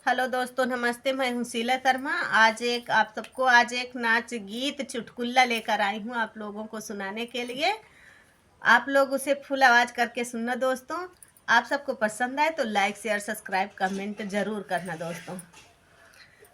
Hello दोस्तों, नमस्ते। मैं हूँ शीला शर्मा। आज एक नाच गीत चुटकुला लेकर आई हूँ आप लोगों को सुनाने के लिए। आप लोग उसे फुल आवाज करके सुनना दोस्तों। आप सबको पसंद आए तो लाइक शेयर सब्सक्राइब कमेंट जरूर करना दोस्तों।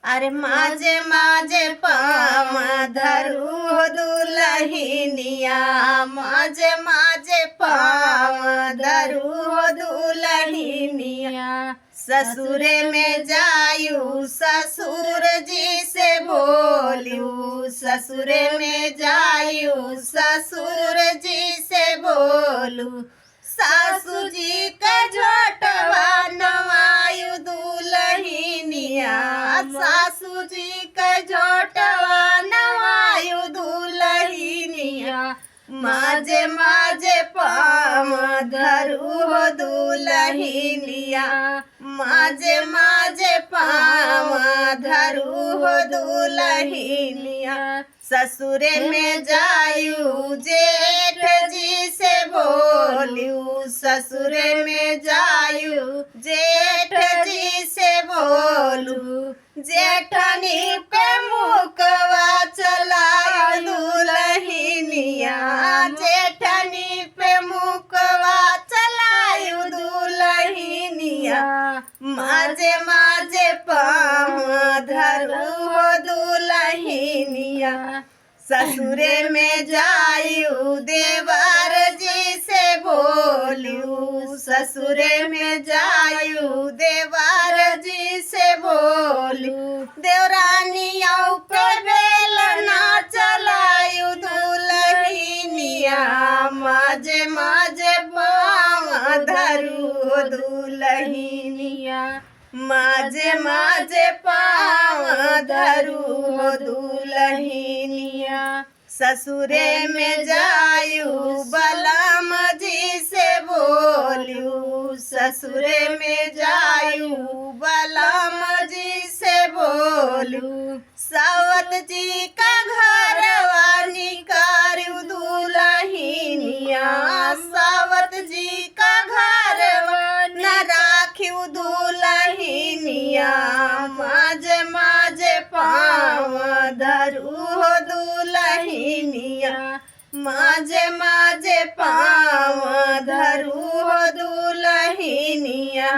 अरे माजे माजे पाम धरू हो दुलहिनिया, माजे माजे पाम धरू हो दुलहिनिया। ससुरे में जायू ससुर जी से बोलू, ससुरे में जायू ससुर जी से बोलू। सासू जी का झोटवा नवायु दुलहिनिया, सासू जी का झोटवा नवायु दुलहिनिया। माजे माजे पाम धरू हो दुलहिनिया, माजे माजे पाम धरू हो दुलहिनिया। ससुरे में जायू जेठ जी से बोलू, ससुरे में जायू जेठ जी से बोलू। जेठनी पे मुकवा चला दुलहिनिया, जेठनी पे मुकवा चलायू दुलहिनिया। माजे माजे पाम धरू हो दुलहिनिया। ससुरे में जायू देवर जी से बोलू, ससुरे में जायू देवर जी से बोलू। देवरानिया पे बेलना चलायू दुलहिनिया, माजे माजे पाम धरू हो दुलहिनिया, माजे माजे पाम धरू हो दुलहिनिया। ससुरे में जायू बलम जी से बोलू, ससुरे में जायू बलम जी से बोलू। सावत जी का घरवा निकारू दुलहिनिया, सावत जी का घरवा न राखू दुलहिनिया। माजे माजे पाम धरू हो दुलहिनिया, माजे माजे पाम धरू हो दुलहिनिया।